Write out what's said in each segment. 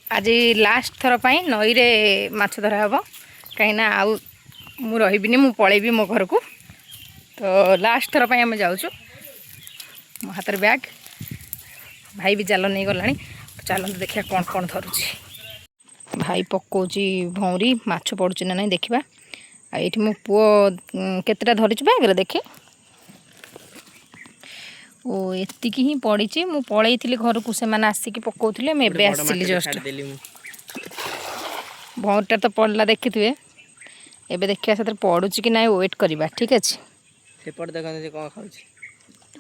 आज लास्ट थर पाई नई रे माछ धरा हम कहीं आउ मु रही मु पलैबी मो घर को। तो लास्ट थर पाई आम जाऊँ मो हाथ में बैग भाई भी जाल नहीं गला। चलते देखिए कौन कौन धरुची भाई पकोची भौरी माछ पड़ुची ना नहीं देखा। ये मो पुओ केतेटा धरी बैग देखे ओ एति ही पड़ी मु पलई घर को से आसिक पकाउले मुझे आसली जस्ट भौरटा तो पड़ला देखी थे एबे देखिया से पड़ुची कि ना वेट करवा ठीक अच्छे।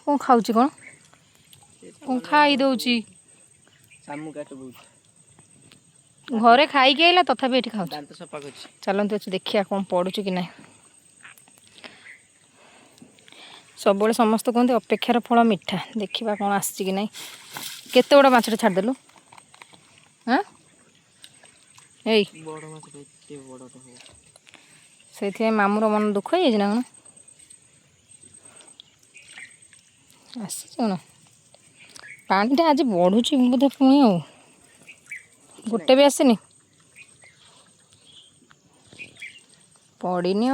कौन खाऊँ कौन कौन खाई दौची घरे खाई आइला तथापि ये खाऊ चलते अच्छे देखिया कौन पड़ुची कि ना। सब समस्त कहते अपेक्षार फल मिठा देखा कौन आसी कि ना केते बड़ा माछटा छाड़देलु हाँ से मामूर मन दुख हो ना कौन आसी कौन पानीटा आज बढ़ुची बोधे पुणी आ गोटे भी आसनी पड़नी आ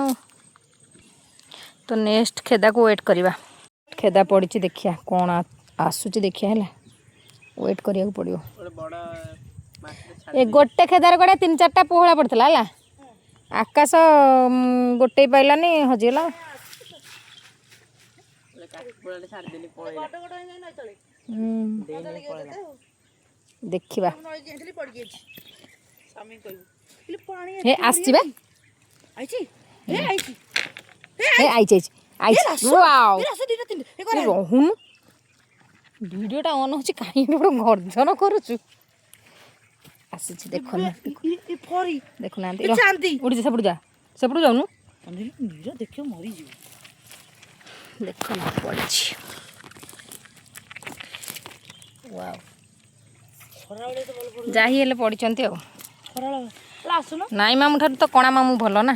तो नेक्स्ट खेदा को वेट करवा खेदा पड़ी देखिया कौन आसूची देखिया है वेट करिया पड़ो ए गोटे खेदार गोटे 3-4टा पोहला पड़ता है आकाश गोटे पाइलानी हजिगला देखा आसवा रहुन वीडियोटा ऑन होची कहीं गर्जन करुचु आसी देख देखु ना उड़ी जा सेपड़ जाऊनु देख मरी देख ना पड़ी जा ही हेले पड़ी नाई मामू ठार तो कणा मामू भल ना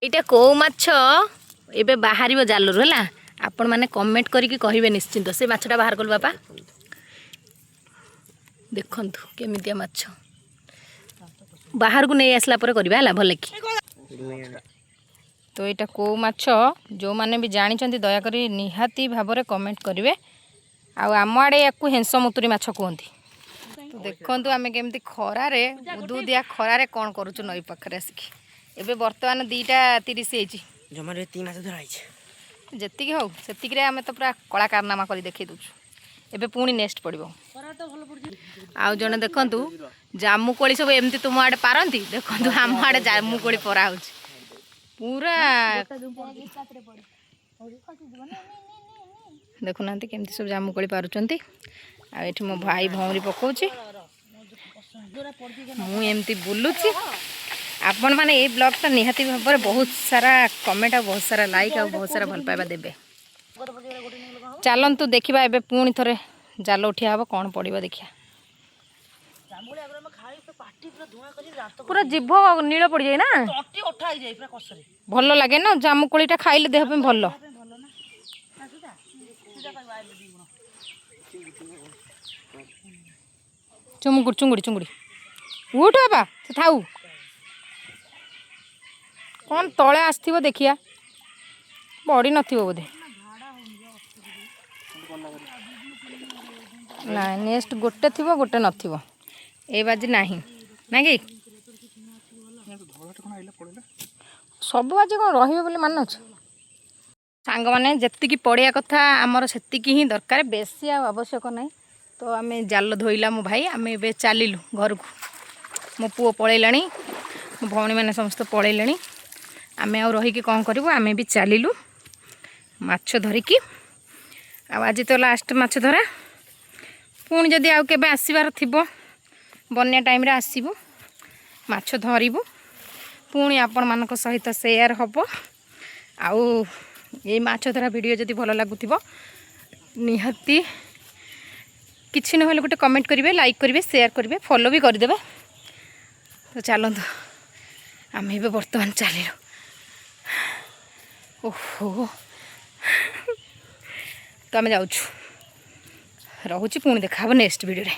इटा को माछ एबे बाहर जालू है आपण मैंने कमेंट करके कहे निश्चिंत से माछटा बाहर कलु बापा देखु केमितिया माछ बाहर को नहीं आसला पर करवा भल कि तो यहाँ को माछ जो मैंने भी जानी दयाक निहाती भाव में कमेंट करेंगे आम आड़े या हेंस मुतुरी माछ कहती। तो देखु आम केमती खरारे उदुदिया खरारे कौन करुचु नई पाखे आसिक एबे बर्तमान 2:30 जी हो से आम तो पूरा कला कारनामा कर देखे दूचु एबे पुणी नेक्स्ट पड़ो आउ जने देखंतु जामुकोली सब एमती तुम आड़े पारंती देखंतु आम आड़े जामुकोली परा हो पूरा देखुना केमती सब जामुकोली पारुचंती आ एठी मो भाई भौरी पकाउची मु एमती बुलुची आपण माने ए ब्लॉगटा निहाती भाव में बहुत सारा कमेंट और बहुत सारा लाइक और बहुत सारा भल पाइबा देबे। चलतु देखा एबे पुणी थरे जाल उठिया हम कौन पड़ो देखिया पूरा जीभ नील पड़ जाए ना भल लगे ना जामुकोलीटा खाइले देह पे भल चुमुकुड़ चुंगुड़ी चुंगुड़ी उठ बाबा से थाऊ कौन तले आसथिबो देखिया बड़ी नथिबो बोधे ना नेक्स्ट गोटे थी गोटे नथिबो ए बाजी नाही ना कि सब आज कौन रहिबे बोली मान सांग मैंने जी पड़िया कथा आमर से ही दरकार बेसी आवश्यक ना। तो आम जाल धोइला मो भाई आम ए चलू घर को मो पुओ पलैला मो भौणी मैंने समस्त पलैले आम आ रहीकि कौन करूँ आम भी चलू माछ धरिकी आज तो लास्ट माछ धरा पुणी जदि आउ केबे आसीबार थिबो बन्या टाइम रे आसीबु माछ धरिबु पुणी आपण मानक सहित शेयर हबो आउ ये माछ धरा वीडियो जदि भल लागुथिबो निहाती किछि न होले गोटे कमेंट करिवे लाइक करिवे शेयर करिवे फॉलो भी करदेबे। तो चलतु आम ए बर्तमान चल ओहो तो आम जाऊँ रोचे पुणी देखा नेक्स्ट वीडियो रे।